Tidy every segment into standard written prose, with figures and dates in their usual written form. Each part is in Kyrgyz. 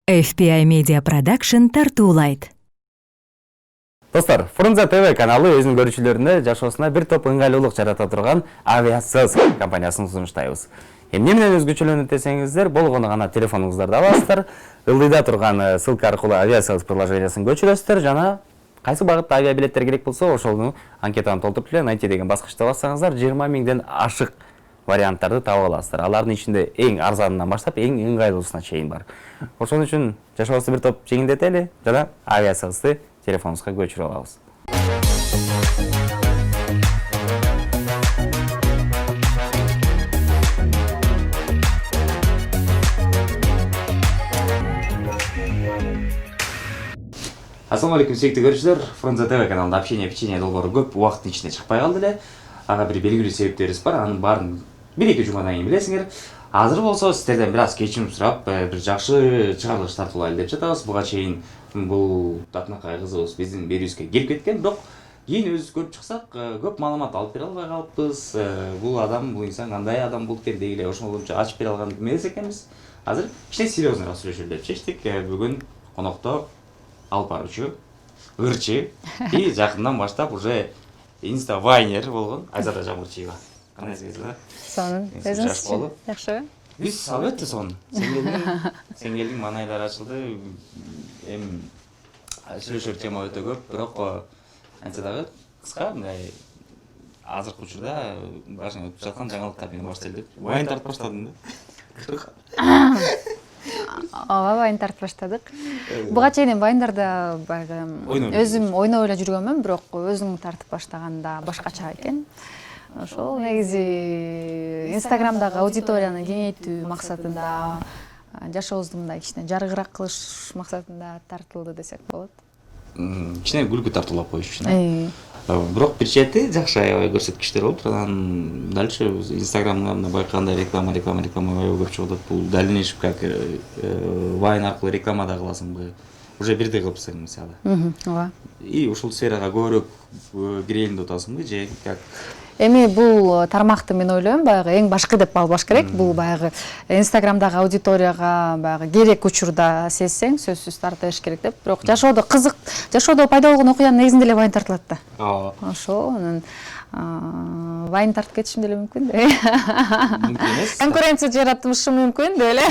FPI Media Production тартуулайт. Достар, Фрунзе ТВ каналы өзүнүн көрүүчүлөрүнө жашоосуна бир топ ыңгайлуулук жарата турган Aviasales компаниясын сунуштайбыз. Эмне менен өзгөчөлөнөт десеңиздер, болгону гана телефонуңуздарда аласыздар, ылдыйда турган ссылка аркылуу Aviasales приложениясын көчүрөсүздөр жана кайсы багытта авиабилеттер керек болсо, ошону анкетаны толтуруп эле найти деген баскычта бассаңыздар 20 000ден ашык варианттарды таап аласыздар. Алардын ичинде эң арзанынан баштап эң ыңгайлуусуна чейин бар. Ошон үчүн жашообузду бир топ жеңилдетели жана Aviasales'ты телефонуңузга көчүрүп алабыз. Ассаламу алейкум, сүйүктүү көрүүчүлөр. Фрунзе ТВ каналында общение долбоору көп убакыттын ичинде чыкпай калды эле. Ага бир белгилүү себептерибиз бар. Анын баарын 1-2 жумадан кийин билесиңер. Азыр болсо сиздерден бир аз кечирим сурап, бир жакшы чыгарылыш тартуулайлы деп жатабыз. Буга чейин бул Татынакай кызыбыз биздин берүүбүзгө келип кеткен, бирок кийин өзүбүз көрүп чыксак, көп маалымат алып бере албай калыппыз. Бул адам, бул инсан кандай адам болуп экен деги эле ошол боюнча ачып бере алган эмес экенбиз. Азыр кичине серьезныйраак сүйлөшөлү деп чечтик. Бүгүн конокто алып баруучу, ырчы и жакындан баштап уже инста-вайнер болгон Айзада Жамырчиева. Кандайсыз да? Сонун. Өзүңүз жакшыбы? Биз албетте сонун. Сен келдиң, маанайлар ачылды. Эми сүйлөшөр тема өтө көп, бирок антса дагы кыска мындай азыркы учурда башыңа өтүп жаткан жаңылыктар менен баштайлы деп. Вайн тартып баштадым да. Ооба, вайн тартып баштадык. Буга чейин вайндарда баягы өзүм ойноп эле жүргөнмүн, бирок өзүң тартып баштаганда башкача экен. Ошол негизи Инстаграмдагы аудиторияны кеңейтүү максатында, жашообузду мындай кичине жарыгыраак кылыш максатында тартылды десек болот. Кичине күлкү тартуулап коюш үчүн. Бирок бир чети жакшы аябай көрсөткүчтөр болуп турат. Анан дальше Инстаграмда байкагандай реклама аябай көп чыгып атат. Бул дальнейший как вайн аркылуу реклама да кыласыңбы? Уже бирдей кылыпсың мисалы. Ооба. И ушул сферага көбүрөөк кирейин деп атасыңбы же как? Эми бул тармакты мен ойлойм баягы эң башкы деп албаш керек. Бул баягы Инстаграмдагы аудиторияга баягы керек учурда сезсең, сөзсүз тартыш керек деп. Бирок жашоодо кызык, жашоодо пайда болгон окуянын негизинде эле вайн тартылат да. Ошол анан вайн тартып кетишим деле мүмкүн да. Мүмкүн эмес. Конкуренция жаратышым мүмкүн да эле.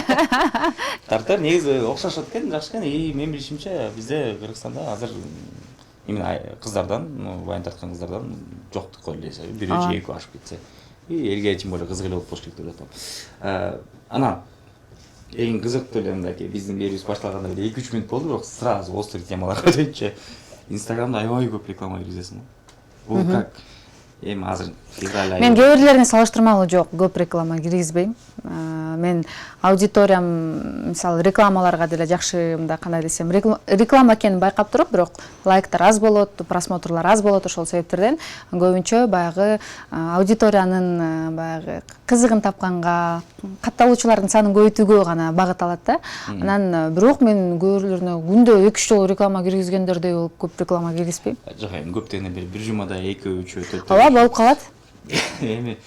Тартар негизи окшошот экен, жакшы экен. И мен билишимче бизде Кыргызстанда азыр именно кыздардан, вайн тарткан кыздардан жок деп коелу, бирөө же экөө ашып кетсе. И элге тем более кызык эле болуп калыш керек деп атам. Анан эң кызыктуу эле мындай биздин берүүбүз башталганда эле 2-3 мүнөт болду, бирок сразу острый темаларга өтүнчө Инстаграмда аябай көп реклама киргизесиң. Бул как? Эми азыр февраль айы. Мен кээ бирлерине салыштырмалуу жок, көп реклама киргизбейм. Мен аудиториям мисалы рекламаларга деле жакшы мындай кандай десем, реклама экенин байкап туруп, бирок лайктар аз болот, просмотрлар аз болот, ошол себептерден көбүнчө баягы аудиториянын баягы кызыгын тапканга, катталуучулардын санын көбөйтүүгө гана багыт алат да. Анан бирок мен кээ бирлерине күндө 2-3 жолу реклама киргизгендердей болуп көп реклама киргизбейм. Жок, эми көп дегенде бир жумада 2-3 өтөт. Ооба, болуп калат. Эми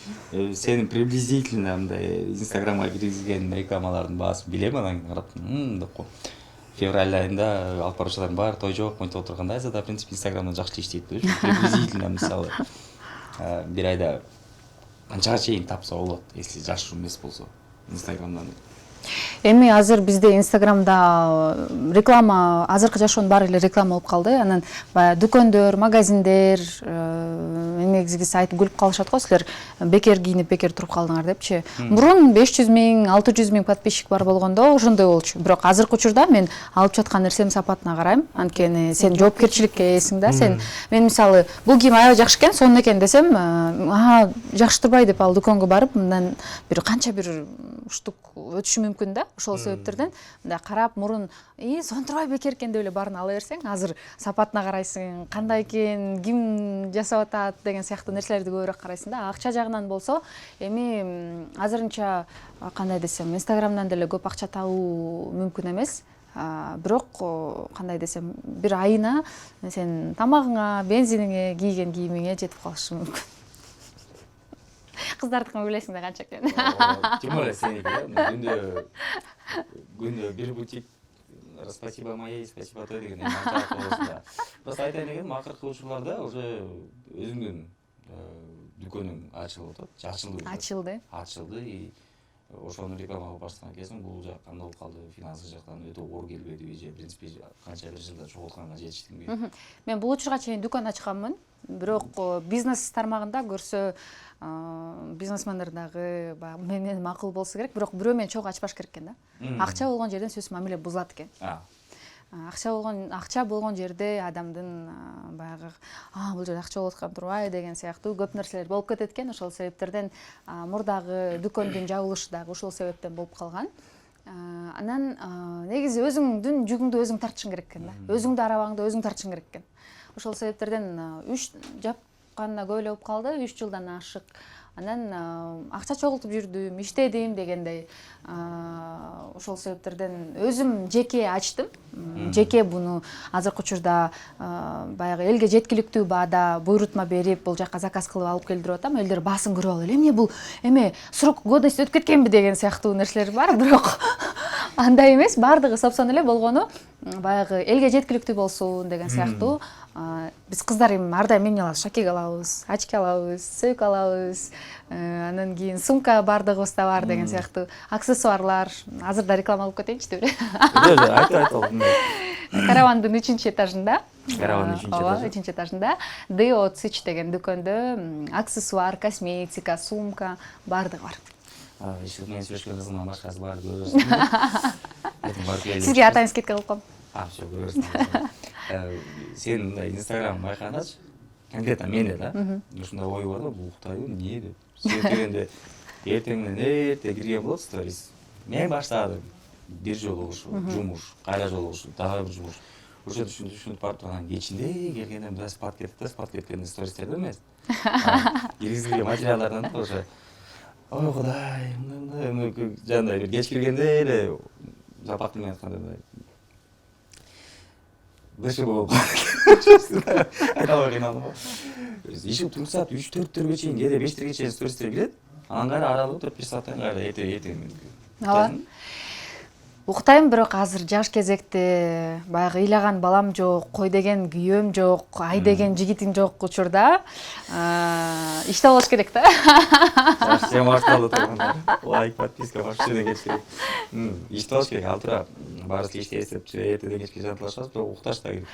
сенин приблизительно мындай Инстаграмга киргизген рекламалардын баасын билем, анан кийин карап, деп кой. Февраль айында алып баруучулардын баары той жок, монтип отурганда Айзада в принципе Инстаграмдан жакшы иштейт деп. Приблизительно мисалы бир айда канчага чейин тапса болот, если жаш эмес болсо Инстаграмдан. Эми азыр бизде Инстаграмда реклама, азыркы жашоонун баары эле реклама болуп калды. Анан баягы дүкөндөр, магазиндер, негизгиси айтып күлүп калышат го, силер бекер кийинип, бекер туруп калдыңар депчи. Мурун 500 000, 600 000 подписчик бар болгондо ошондой болчу. Бирок азыркы учурда мен алып жаткан нерсенин сапатына карайм. Анткени сен жоопкерчиликке ээсиң да, мен мисалы бул кийим аябай жакшы экен, сонун экен десем, жакшы турбай деп ал дүкөнгө барып, мындан бир канча бир штук өтүшү мүмкүн да. Ошол себептерден мындай карап мурун сонун турбай бекер экен деп эле баарын ала берсең, азыр сапатына карайсың, кандай экен, ким жасап атат деген сыяктуу нерселерди көбүрөөк карайсың да. Акча жагынан болсо, эми азырынча кандай десем, Инстаграмдан деле көп акча табуу мүмкүн эмес. Бирок кандай десем, бир айына сен тамагыңа, бензиниңе, кийген кийимиңе жетип калышы мүмкүн. Кыздардыкын билесиң да канча экен. Тем более сеники күндө бир бутик спасибо моей, спасибо той деген болсуда. Просто айтайын дегеним, акыркы учурларда уже өзүңдүн дүкөнүң ачылып атат, ачылды и ошону реклама кылып баштаган кезиң бул жак кандай болуп калды, финансы жактан өтө оор келбедиби же, в принципе, канча бир жылда чогултканга жетиштиңби? Мен бул учурга чейин дүкөн ачканмын, бирок бизнес тармагында көрсө бизнесмендер дагы баягы менен макул болсо керек, бирок бирөө менен чогуу ачпаш керек экен да. Акча болгон жерден сөзсүз мамиле бузулат экен. Акча болгон жерде адамдын баягы бул жерде акча болуп аткан турбайбы деген сыяктуу көп нерселер болуп кетет экен. Ошол себептерден мурдагы дүкөндүн жабылышы дагы ошол себептен болуп калган. Анан негизи өзүңдүн жүгүңдү өзүң тартышың керек экен да. Өзүңдүн арабаңды өзүң тартышың керек экен. Ошол себептерден 3 жапканына көп эле болуп калды, 3 жылдан ашык. Анан акча чогултуп жүрдүм, иштедим дегендей. Ошол себептерден өзүм жеке ачтым. Жеке буну азыркы учурда баягы элге жеткиликтүү баада буйрутма берип, бул жака заказ кылып алып келдирип атам. Элдер баасын көрүп алып, эмне бул, срок годности өтүп кеткенби деген сыяктуу нерселер бар, бирок андай эмес, баардыгы сопсон эле болгону баягы элге жеткиликтүү болсун деген сыяктуу. Биз кыздар эми ар дайым эмне алабыз? Шакек алабыз, очки алабыз, сөйк алабыз, анан кийин сумка баардыгыбызда бар деген сыяктуу аксессуарлар. Азыр да реклама кылып кетейинчи деп эле. Айт. Каравандын 3-этажында. Каравандын 3 этажында Deo Цич деген дүкөндө аксессуар, косметика, сумка баардыгы бар. Мен сүйлөшкөн кызымдан башкасы бар көрөсүң. Сизге атайын скидка кылып коем. Все көрөсүң. Сен мындай Инстаграм байкагач, конкретно менде да, ушундай ой бар да, бул уктайбы, эмне деп. Сөйткөндө эртеңден эрте кирген болот сторис. Мен баштадым. Бир жолугушу, жумуш, кайра жолугушу, дагы бир жумуш. Ошо түшүнүп барып турган кечинде келгенде да спат кеткенде стористерде эмес. Киргизилген материалдардан да ошо. Ой Кудай, мындай жандай бир кеч киргенде эле запах менен айтканда Dışı bu. Aytalı kıynadım. İşim tüm saat 3-4'e çeyin, gede 5'e çeyin story'e giret. Анан кайра аралыгы 4-5 сааттан кайра эртең. Ооба. Уктайм, бирок азыр жаш кезекте баягы ыйлаган балам жок, кой деген күйөөм жок, ай деген жигитим жок учурда иште болуш керек да. Сен башталды турганда. Лайк, подписка, машина кетти. Иште болуш керек, ал тура. Баарыбыз кечте эстеп, эртеден кечке жантылашабыз, бирок укташ да керек.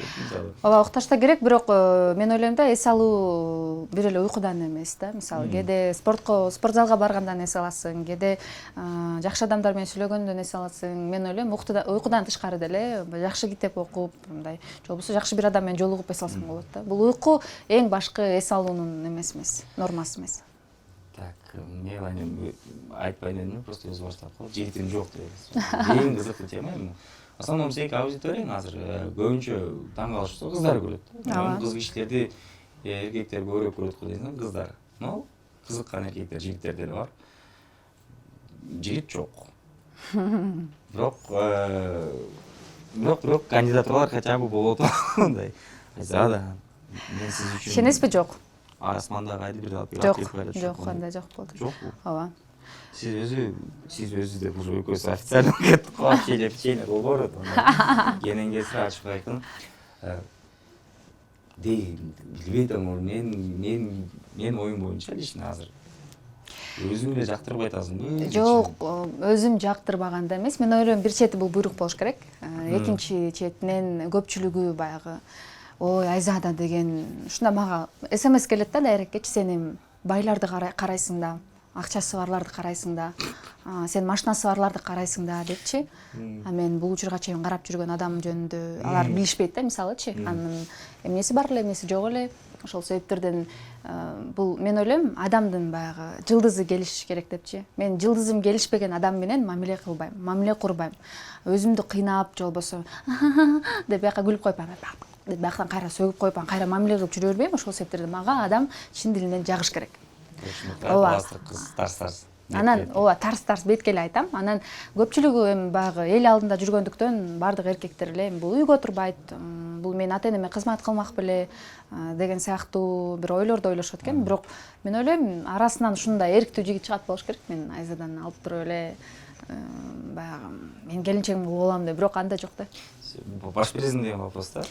Ооба, укташ да керек, бирок мен ойлойм да, эс алуу бир эле уйкудан эмес да. Мисалы, кээде спортзалга баргандан эс аласың, кээде жакшы адамдар менен сүйлөгөндөн эс аласың. Мен ойлойм, уйкудан тышкары деле жакшы китеп окуп, мындай, же болбосо жакшы бир адам менен жолугуп эс алсаң болот да. Бул уйку эң башкы эс алуунун эмес, нормасы эмес. Так, мен айтпайын элем, просто өзү баштап калып, жегитим жок деп. Эң кызыктуу тема эми. В основном сеники аудиторияң азыр көбүнчө таң калышты, кыздар көрөт. Кыз кишилерди эркектер көбүрөөк көрөт го дейсиң, кыздар. Но кызыккан эркектер, жигиттер деле бар. Жигит жок. Бирок кандидатуралар хотя бы болот мындай. Зада. Мен сиз үчүн. Ишенесизби, жок? Асманда кайды бир алып келип жок, кандай жок болду. Жок. Ооба. Сиз өзү деп уже экөөсү официально кеттик го, печенье долбоорот. Кенен кесир ачып айттым. Билбейм, мен оюм боюнча лично азыр өзүң эле жактырбай атасыңбы? Жок, өзүм жактырбаганда эмес. Мен ойлойм, бир чети бул буйрук болуш керек. Экинчи четинен көпчүлүгү баягы ой, Айзада деген ушунда мага СМС келет да дайреккечи, сен байларды карайсың да, акчасы барларды карайсың да, сен машинасы барларды карайсың да депчи. Мен бул учурга чейин карап жүргөн адам жөнүндө алар билишпейт да, мисалычы. Анын эмнеси бар эле, эмнеси жок эле. Ошол себептерден бул мен ойлойм, адамдын баягы жылдызы келиш керек депчи. Мен жылдызым келишпеген адам менен мамиле кылбайм, мамиле курбайм. Өзүмдү кыйнап, же болбосо деп бияка күлүп коюп, деп бияктан кайра сөгүп коюп, кайра мамиле кылып жүрө бербейм. Ошол себептерден мага адам чын дилинен жагыш керек. Ооба. Тарс. Анан ооба, тарс бетке эле айтам. Анан көпчүлүгү эми баягы эл алдында жүргөндүктөн баардык эркектер эле бул үйгө турбайт, бул мен ата-энеме кызмат кылмак беле деген сыяктуу бир ойлорду ойлошот экен. Бирок мен ойлойм, арасынан ушундай эрктүү жигит чыгат болуш керек. Мен Айзадан алып туруп эле баягы мен келинчегим болом деп, бирок андай жок да. баш бересің деген вопрос да.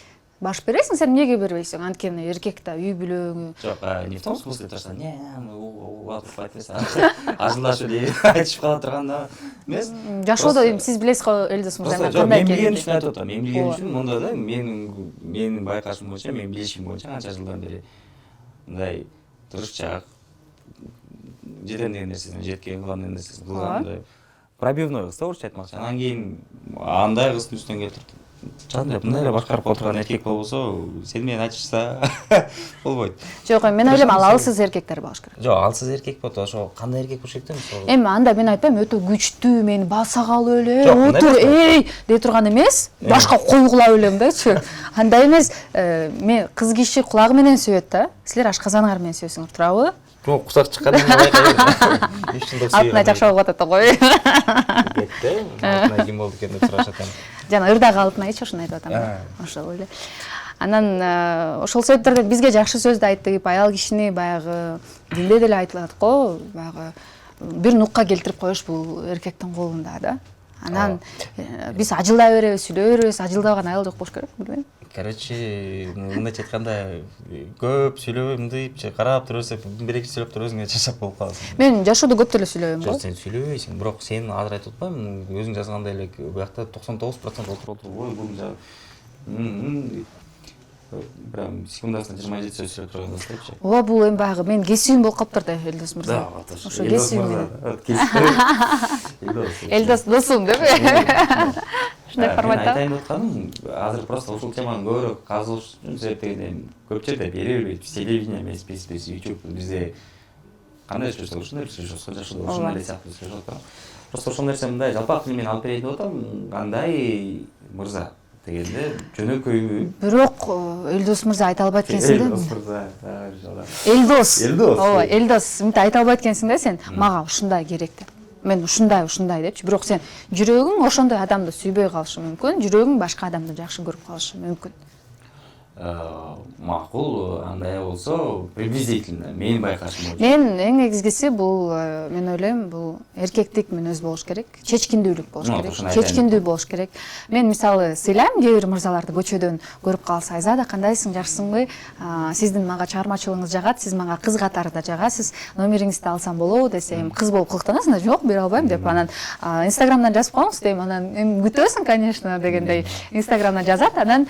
Баш бересің, сен неге бербейсің? Анткени эркек да үй бүлөгү. Жок, не в том смысле, то что не, ажылдашу деп айтышып кала турганда эмес. Жашоодо эми сиз билесиз го Элдос мырзанын кандай мен билген экенин. үчүн айтып атам. Мен билген үчүн мында да менин байкашым боюнча, менин билишим боюнча канча жылдан бери мындай тырышчаак жетем деген нерсесин жеткен, кылам деген нерсесин кылган мындай пробивной кыз да орусча айтмакчы. Анан кийин андай кыздын үстүнөн келтирип чандап мындай эле башкарып отурган эркек болбосо, сен менен айтышса болбойт. Жок, мен ойлойм ал алсыз эркектер болуш керек. Жок, алсыз эркек болот. Ошо кандай эркек болуш керек да мисалы. Эми анда мен айтпайм, өтө күчтүү, мени баса калып эле, Жок, мындай отур, эмес. дей турган эмес. Башка койгулап элем дачы. Андай эмес, мен кыз киши кулагы менен сүйөт да. Силер ашказаныңар менен сүйөсүңөр, туурабы? Кусак чыккандан кийин Алтына жакшы болуп атат го. кетти. Алтына ким болду экен деп сурашат эми. Жана ырдагы алтынайчы ошону айтып атам да. Ошол эле. Анан ошол себептерден бизге жакшы сөздү айтып, аял кишини баягы динде деле айтылат го, баягы бир нукка келтирип коюш бул эркектин колунда да. Анан биз ажылдай беребиз, сүйлөй беребиз, ажылдабаган аял жок болуш керек, билбейм. Короче, мындайча айтканда көп сүйлөбөй мындайып карап тура берсек, бир-эки сүйлөп туруп өзүңө чачак болуп каласың. Мен жашоодо көп деле сүйлөбөйм го. Жок, сен сүйлөбөйсүң, бирок сен азыр айтып атпаймынбы, өзүң жазгандай эле буякта 99% отуруп ой бул прям секундасына 27 сөз сүйлөп турган кыздайчы. Ооба, бул эми баягы менин кесибим болуп калыптыр да, Элдос мырза. Ошо кесибим менен. Элдос досум деп. Ушундай форматта. Айтайын деп атканым, азыр просто ушул теманы көбүрөөк казылыш үчүн себептен көп жерде бере бербейт. Телевидение эмес, YouTube, бизде кандай сөздөр ушундай сөз жашоодо ушундай эле сыяктуу сөз атам. Просто ошол нерсе мындай жалпак тил менен алып берейин деп атам. Кандай мырза дегенде жөнөкөйбү. Бирок Элдос мырза айта албайт экенсиң да. Элдос мырза, Элдос. Элдос. Ооба, Элдос, мынтип айта албайт экенсиң да сен. Мага ушундай керек деп. Мен ушундай депчи. Бирок сен жүрөгүң ошондой адамды сүйбөй калышы мүмкүн, жүрөгүң башка адамды жакшы көрүп калышы мүмкүн. Макул, андай болсо приблизительно менин байкашым боюнча. Мен эң негизгиси бул, мен ойлойм, бул эркектик мүнөз болуш керек, чечкиндүүлүк болуш керек, чечкиндүү болуш керек. Мен мисалы сыйлайм кээ бир мырзаларды көчөдөн көрүп калса, айзада кандайсың, жакшысыңбы? Сиздин мага чыгармачылыгыңыз жагат, сиз мага кыз катары да жагасыз, номериңизди алсам болобу десем, кыз болуп кылыктанасың да, жок, бере албайм деп. Анан Инстаграмдан жазып коюңуз дейм, анан эми күтөсүң, конечно, дегендей Инстаграмдан жазат, анан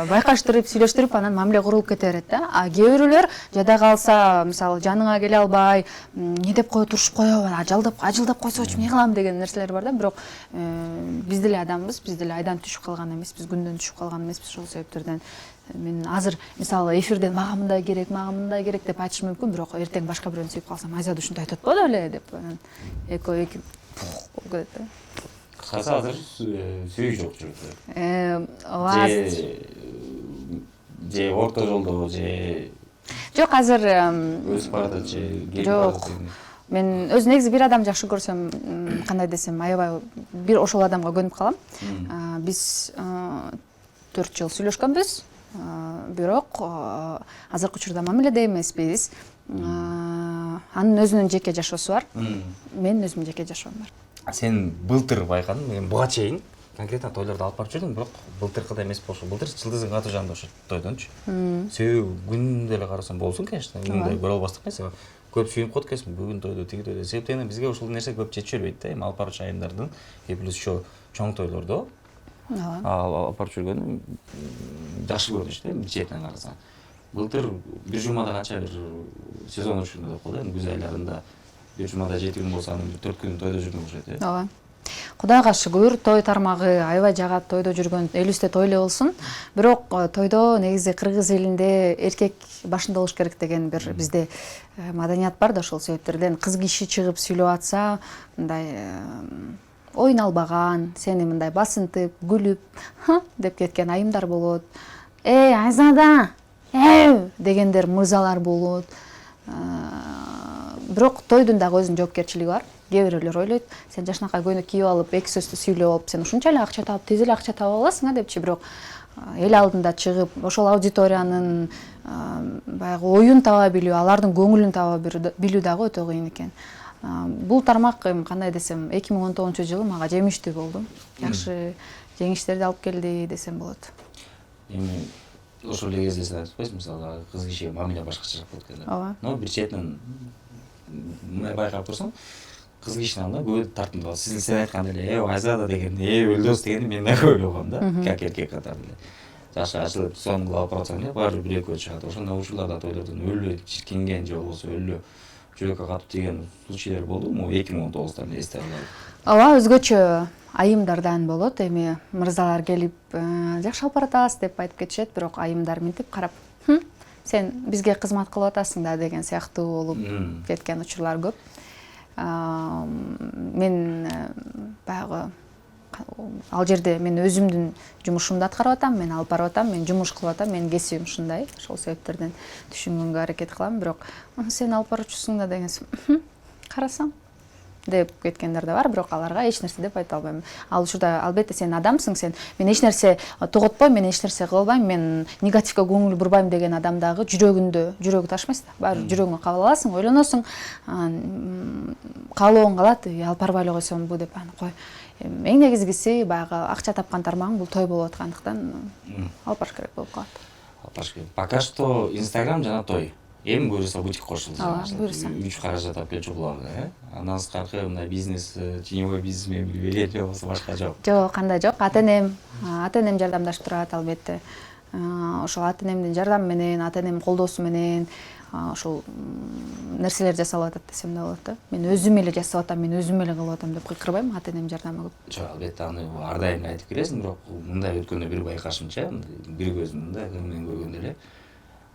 байкаштырып, сүйлөштүрүп, анан мамиле курулуп кете берет да. Кээ бирөөлөр жада калса, мисалы жаныңа келе албай, не деп кое турушуп коёбу, ажылдап койсочу эмне кылам деген нерселер бар да. Бирок биз деле адамбыз, биз деле айдан түшүп калган эмеспиз, күндөн түшүп калган эмеспиз. Ошол себептерден мен азыр мисалы эфирден мага мындай керек деп айтышым мүмкүн, бирок эртең башка бирөөнү сүйүп калсам, айзада ушундай айтып атпады беле деп анан эки болуп кетет да. Кыскасы азыр сүйүү жок жүрөктө. Ооба. Же орто жолдо, же жок, азыр өсүп баратат, же жок. Мен өз негизи бир адам жакшы көрсөм, кандай десем, аябай бир ошол адамга көнүп калам. Биз 4 жыл сүйлөшкөнбүз, бирок азыркы учурда мамиледе эмеспиз. Анын өзүнүн жеке жашоосу бар. Менин өзүмдүн жеке жашоом бар. Сен былтыр байкадым, мен буга чейин конкретно тойлорду алып барып жүрдүм, бирок былтыркыдай эмес болчу. Былтыр жылдыздын каты жанында ошо тойдончу. Сүйүү күндө эле карасам болсун, конечно, мындай көрө албастык нерсе. Көп сүйүнүп калат экенсиң, бүгүн тойдо, тиги тойдо. Себептен бизге ушул нерсе көп жетише бербейт да, эми алып барчу айымдардын, плюс ошо чоң тойлордо. Алып барып жүргөнү жакшы көрүнүштү, четинен карасаң. Былтыр бир жумада канча бир сезон ушундай деп калды, күз айларында бир жумада 7 күн болсо, анын 4 күн тойдо жүргөн окшойт, э. Ооба. Кудайга шүгүр, той тармагы аябай жагат, тойдо жүргөн элибизде той эле болсун. Бирок тойдо негизи кыргыз элинде эркек башында болуш керек деген бир бизде маданият бар да, ошол себептерден кыз киши чыгып сүйлөп атса, мындай ойналбаган, сени мындай басынтып, күлүп, деп кеткен айымдар болот. Айзада, дегендер мырзалар болот. Бирок тойдун дагы өзүнүн жоопкерчилиги бар. Кээ бирөөлөр ойлойт, сен жашынакай көйнөк кийип алып, эки сөздү сүйлөп алып, сен ушунча эле акча таап, тез эле акча таап аласың депчи. Бирок эл алдында чыгып, ошол аудиториянын баягы оюн таба билүү, алардын көңүлүн таба билүү дагы өтө кыйын экен. Бул тармак кандай десем 2019-жылы мага жемиштүү болду. Жакшы жеңиштерди алып келди десем болот. Эми ошол эле кезде сиз айтпайсыз, мисалы кыз кишиге мамиле башкачараак болот экен. Ооба. Но бир четинен мына байкап турсаң, кыз кишинин алдында көп тартынып алат. Сиз айткан эле, Азада деген, Өлдос деген мен да ойлогом да, как эркек катары эле. Жашы ачылып, сонун кылып баратсаң эле, баары бир экөө чыгат. Ошондой учурларда тойлордон өлө чиркинген же болбосо өлө жүрөккө катып тиген случайлар болдубу? 2019-да эле эсте алам. Ооба, өзгөчө айымдардан болот. Эми мырзалар келип, жакшы алып баратасыз деп айтып кетишет, бирок айымдар мынтип карап, сен бизге кызмат кылып атасың да деген сыяктуу болуп кеткен учурлар көп. Мен баягы ал жерде мен өзүмдүн жумушумду аткарып атам, мен алып барып атам, мен жумуш кылып атам, менин кесибим ушундай. Ошол себептерден түшүнгөнгө аракет кылам, бирок сен алып баруучусуң да дегенсиң, карасаң деп кеткендер да бар, бирок аларга эч нерсе деп айта албайм. Ал учурда албетте сен адамсың, сен мен эч нерсе тоготпойм, мен эч нерсе кыла албайм, мен негативге көңүл бурбайм деген адам дагы жүрөгү ташмайсың да. Баары жүрөгүңө кабыл аласың, ойлоносуң, каалооң калат, алып барбай эле койсомбу деп, кой. Эң негизгиси баягы акча тапкан тармагың бул той болуп аткандыктан алып барыш керек болуп калат. Алып барыш керек. Пока что Instagram жана той. Эми буюрса бутик кошулду. Буюрса. 3 каражат алып келчү буларды, Андан сырткары мындай бизнес, теневой бизнес менен билип эле же болбосо башка жок. Жок, кандай жок. Ата-энем жардамдашып турат албетте. Ошол ата-энемдин жардамы менен, ата-энемдин колдоосу менен ошол нерселер жасалып атат десем да болот да. Мен өзүм эле жасап атам, мен өзүм эле кылып атам деп кыйкырбайм, ата-энемдин жардамы көп. Жок, албетте аны ар дайым айтып келесиң, бирок мындай өткөндө бир байкашымча, бир көзүмдө мен көргөндө эле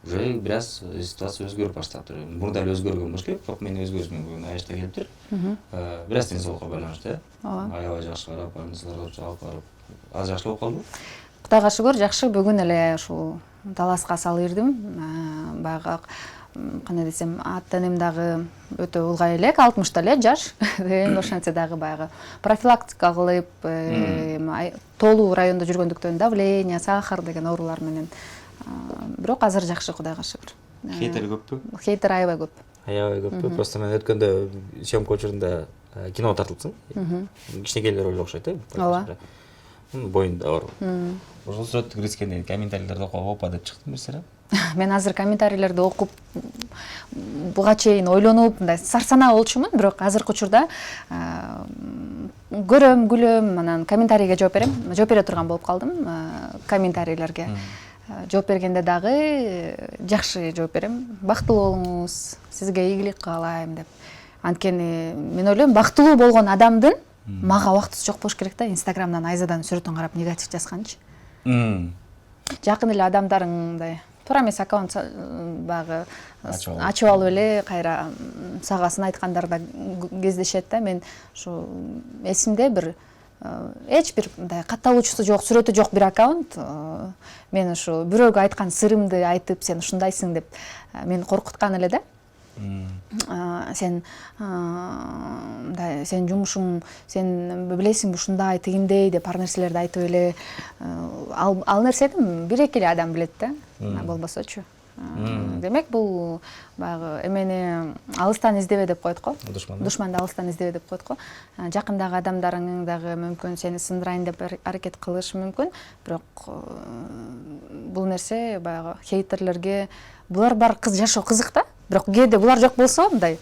уже бир аз ситуация өзгөрүп баштаптыр. Мурда эле өзгөргөн болуш керек, бирок мен өз көзүмөн көргөн аябай келиптир. Бир аз деңсоолукка байланыштуу, аябай жакшы карап, больницаларга алып барып, азыр жакшы болуп калдыбы? Кудайга шүгүр, жакшы. Бүгүн эле ушул Даласка салып ирдим. Баягы кандай десем, ата-энем дагы өтө улгай элек, 60 эле жаш. Эми ошентсе дагы баягы профилактика кылып, толуу райондо жүргөндүктөн давление, сахар деген оорулар менен. Бирок азыр жакшы, Кудайга шүгүр. Хейтер көппү? Хейтер аябай көп. Аябай көппү. Просто мен өткөндө съемка учурунда кино тартылыпсың. Кичинекейлер эле окшойт, Ооба. Боюнда бар. Ошол сүрөттү киргизгенде комментарийлерди окуп опа деп чыктым бир сыра. Мен азыр комментарийлерди окуп буга чейин ойлонуп, мындай сарсанаа болчумун, бирок азыркы учурда көрөм, күлөм, анан комментарийге жооп берем. Жооп бере турган болуп калдым комментарийлерге. Жооп бергенде дагы жакшы жооп берем. Бактылуу болуңуз, сизге ийгилик каалайм деп. Анткени мен ойлойм, бактылуу болгон адамдын мага убактысы жок болуш керек да, Инстаграмдан Айзаданын сүрөтүн карап негатив жазганчы. Жакын эле адамдарың мындай туура эмес аккаунт баягы ачып алып эле кайра сагасын айткандар да кездешет да. Мен ушу эсимде бир эч бир мындай катталуучусу жок, сүрөтү жок бир аккаунт. Мен ушу бирөөгө айткан сырымды айтып, сен ушундайсың деп мени коркуткан эле да. Сен сен жумушуң, сен билесиңби ушундай тигиндей деп ар нерселерди айтып эле ал нерсени бир-эки эле адам билет да, болбосочу. Демек бул баягы эмени алыстан издебе деп коет го. Душманды алыстан издебе деп коет го. Жакындагы адамдарың дагы мүмкүн сени сындырайын деп аракет кылышы мүмкүн, бирок бул нерсе баягы хейтерлерге булар бар жашоо кызык да. Бирок кээде булар жок болсо мындай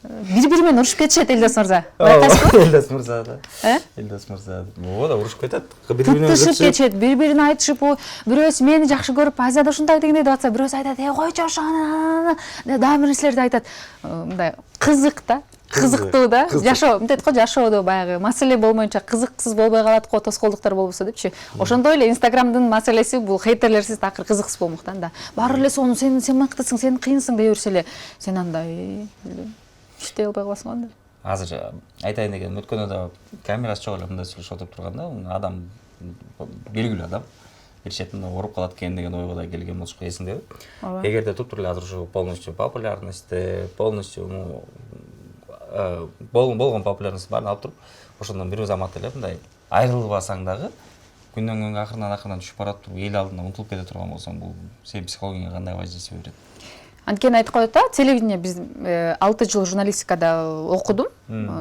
бири-бири менен урушуп кетишет Элдос мырза. Байкайсызбы? Элдос мырза да. Элдос мырза. Ооба, урушуп кетет. Бири-бири кетишет, бири-бирине айтышып, бирөөсү мени жакшы көрүп, Азада ушундай дегендей деп атса, бирөөсү айтат, койчу ошону. Дагы бир нерселерди айтат. Мындай кызык да. Кызыктуу да. Жашоо, мынтет го, жашоодо баягы маселе болмоюнча кызыксыз болбой калат го, тоскоолдуктар болбосо депчи. Ошондой эле Инстаграмдын маселеси бул хейтерлерсиз такыр кызыксыз болмоктан да. Баары эле сону сен мыктысың, сен кыйынсың дей берсе эле, сен андай иштей албай каласың анда. Азыр айтайын дегеним, өткөндө да камерасы жок эле мындай сүйлөшүп отуруп турганда, адам белгилүү адам бир четинде ооруп калат экен деген ойго да келген болчу, эсиңдеби? Эгерде туптур эле азыр ушу полностью популярностьте, полностью болгон популярность баарын алып туруп, ошондон бир замат эле мындай айрылбасаң дагы күндөн күнгө акырынан түшүп баратып, эл алдына унутулуп кете турган болсоң, бул сенин психологияңа кандай воздействие берет? Анткени айтып коет да, телевидение биз 6 жыл журналистикада окудум.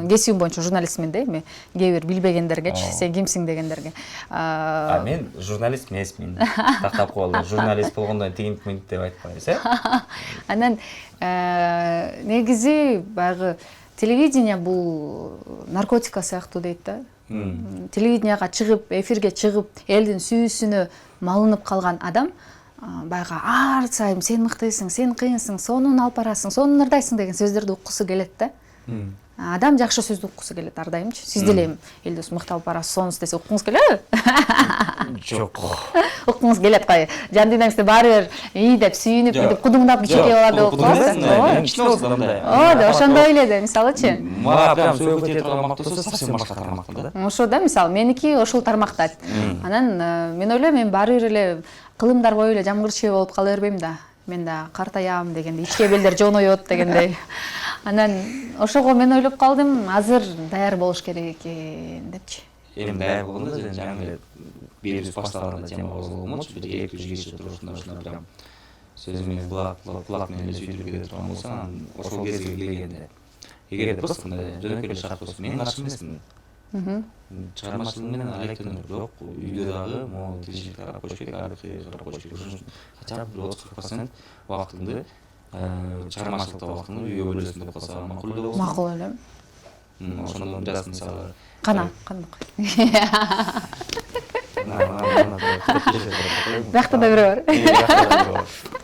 Кесибим боюнча журналистмин да, эми кээ бир билбегендергечи, сен кимсиң дегендерге. Мен журналист эмесмин. Тактап коелу. Журналист болгондон тигинтмин деп айтпайбыз, Анан негизи баягы телевидение бул наркотика сыяктуу дейт да. Телевиденияга чыгып, эфирге чыгып, элдин сүйүүсүнө малынып калган адам баягы ар сайын сен мыктысың, сен кыйынсың, сонун алып барасың, сонун ырдайсың деген сөздөрдү уккусу келет да. Адам жакшы сөздү уккусу келет ар дайымчы. Сиз деле эми элдос мыкты алып барасыз, сонун десе уккуңуз келеби? Жок. Уккуңуз келет кой. Жан дүйнөңүздө баары бир ии деп сүйүнүп, мынтип кудуңдап кичине алар деп уккуңуз. Ошондой эле да, мисалычы. Мага прям сөөгө тие турган тармак болсо совсем башка тармактын да. Ошо да, мисалы меники ошол тармакта. Анан мен ойлойм, мен баары бир эле кылымдар бою эле жамгырчы болуп кала бербейм да. Мен да картаям дегендей, ичке белдер жоноёт дегендей. Анан ошого мен ойлоп калдым, азыр даяр болуш керек экен депчи. Эми даяр болгондо жаңы эле берүүбүз башталганда тема козголгончу, бир 2-3 киши турушунда ушуна прям сөзүмө кулак менен эле сүйтүп кете турган болсо, анан ошол кезге келгенде эгерде просто жөнөкөй эле шарт болсо, мен каршы эмесмин. Чыгармачылык менен алектенер, бирок үйдө дагы могу тилчилик карап коюш керек, архив карап коюш керек. Хотя бы 30% убактыңды чыгармачылыкта убактыңды үйгө бөлөсүң деп калса макул эле болот. Макул эле. Ошондон biraz мисалы Кандак. Бакта да бирөө бар.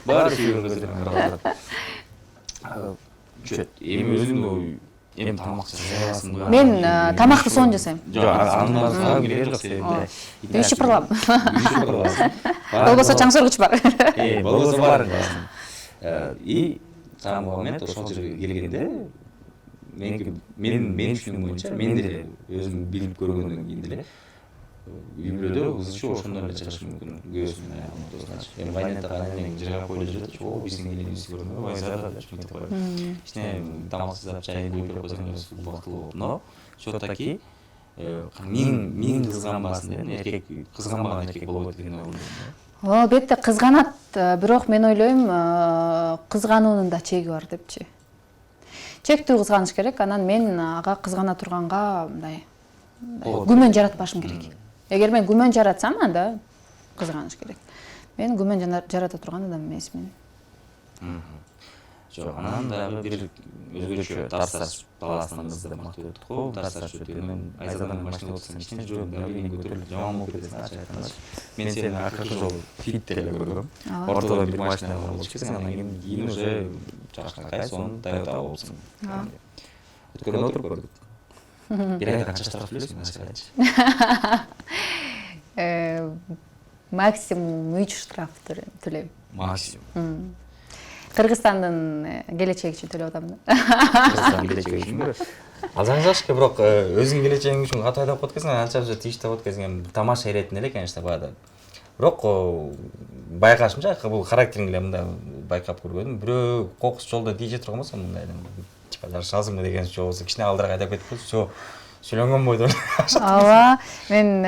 Баары сүйгөн көздөрүн карап. Чөт, эми өзүңдү эми тамак жасайсың. Мен тамакты сонун жасайм. Жок, анын баары керек жок себеби. Үй шыпырлап. Болбосо чаңсоргуч бар. Болбосо бар. И самый момент ошол жерге келгенде менин түшүнүгүм боюнча мен деле өзүм билип көргөндөн кийин деле үйлөрдө кызчу ошондой эле чыгышы мүмкүн. Көзүнүн аягына тосгачы. Эми вайнетта кайнен жыга коюлуп жүрөт, о биздин келебиз көрүнөбү, вайзада деп айтып коёт. Ичине тамаксыздап чай күйүп койсоң убактылуу болот. Но все-таки мен кызганбасын деп, эркек кызганбаган эркек болбойт деген ой ойлойм. Албетте кызганат, бирок мен ойлойм, кызгануунун да чеги бар депчи. Чектүү кызганыш керек, анан мен ага кызгана турганга мындай күмөн жаратпашым керек. Эгер мен күмөн жаратсам, анда кызганыш керек. Мен күмөн жарата турган адам эмесмин. Жок, анан дагы бир өзгөчө тарсаш баласынын кызы деп мактап өттүк го. Тарсаш өткөндөн Айзадан машина отурсаң ичине жүрөм, давление көтөрүлүп, жаман болуп кетесиң, ачык айтканда. Мен сени акыркы жолу фит эле көргөм. Ортодон бир машина болуп кетсең, анан кийин уже жакшыракай сонун Toyota болупсуң. Өткөндө отуруп көрдүк. Бир айга канча штраф төлөйсүң, айчы? Максимум 3 штраф төлөйм. Максимум. Кыргызстандын келечеги үчүн төлөп атам да. Кыргызстандын келечеги үчүнбү? Ал жаңы жакшы, бирок өзүңдүн келечегиң үчүн катуу айдап кеткенсиң, анча тийиштеп өткөзгөн тамаша иретин эле, конечно, баада. Бирок байкашымча бул характериң эле мындай байкап көргөнүм. Бирөө кокус жолдо тийже турган болсо мындай типа жарышасыңбы деген болсо кичине алдыраак айдап кетип койсо, сүйлөнгөн бойдон. Ооба, мен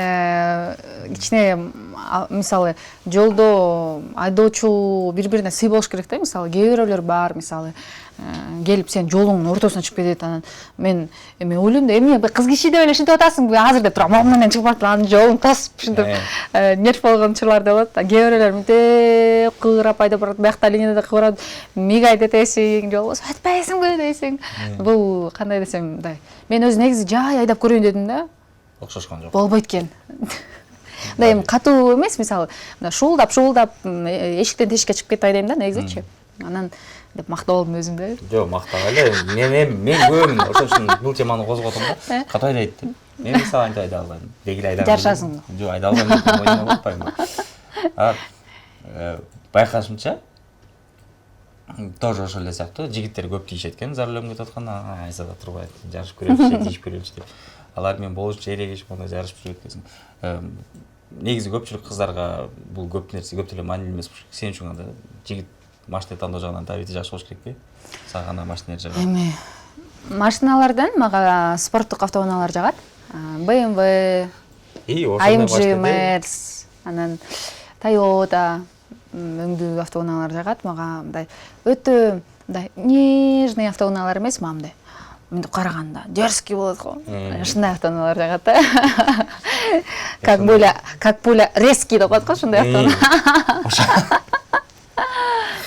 кичине мисалы жолдо айдоочу бири-бирине сый болуш керек да, мисалы кээ бирөөлөр бар, мисалы келип сен жолуңдун ортосуна чыгып кетет, анан мен эми ойлойм да, эмне кыз киши деп эле ушинтип атасың азыр деп турам, момунан чыгып барып анын жолун тосуп ушинтип нерв болгон учурлар да болот. Кээ бирөөлөр мынтип кыйрап айдап барат, биякта линияда кыйрап мигайт этесиң, жол болсо айтпайсыңбы дейсиң. Бул кандай десем, мындай. Мен өзү негизи жай айдап көрөйүн дедим да. Окшошкон жок. Болбойт экен. Мындай эми катуу эмес, мисалы, мына шуулдап эшиктен тешикке чыгып кетип айдайм да, негизичи. Анан деп мактап алдым өзүмдү. Жок, мактабай эле. Мен көбүн ошол үчүн бул теманы козготом да. Катуу айдайт деп. Мен мисалы антип айдай албайм. Дегиле айдайм. Жарышасыңбы? Жок, айдай албайм, ойноп атпайм. Байкашымча тоже ошол эле сыяктуу жигиттер көп тийишет экен, за рулем кетип атканда, Айзада турбай жарышып көрөлүчү, тийишип көрөлүчү деп. Алар мен болушунча эрегишип мондай жарышып жүрөт экенсиң. Негизи көпчүлүк кыздарга бул көп нерсе, көп деле маанилүү эмес болуш керек. Сен үчүн анда жигит машина тандоо жагынан табити жакшы болуш керекпи? Сага кандай машина жагат? Эми машиналардан мага спорттук автоунаалар жагат. BMW, AMG, Mercedes, анан Toyota, өңдүү автоунаалар жагат. Мага мындай өтө мындай нежный автоунаалар эмес, мындай мындай караганда дерзкий болот го. Ушундай автоунаалар жагат да. Как пуля резкий деп коет го, ушундай автоунаа.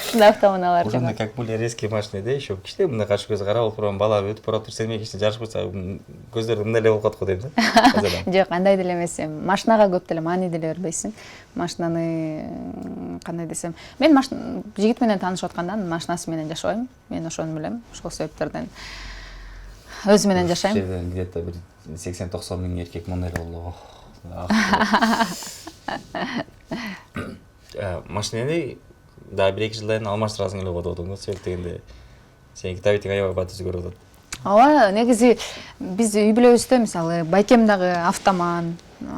Ушундай автоунаалар жагат. Ошондой как пуля резкий машинеде еще кичине мындай каш көз карап отурган бала өтүп баратыр, сен менен кичине жарышып калса көздөрү мындай эле болуп калат го дейм да. Жок, андай деле эмес. Машинага көп деле маани деле бербейсиң. Машинаны кандай десем, мен жигит менен таанышып аткандан машинасы менен жашабайм. Мен ошону билем. Ошол себептерден өзү менен жашайм. Где-то бир 80-90 миң эркек мындай болду. Машинени да 1-2 жылдан алмаштырасың эле болуп атат го, себеп дегенде сен китабетиң аябай бат өзгөрүп атат. Ооба, негизи биз үй бүлөбүздө мисалы байкем дагы автоман,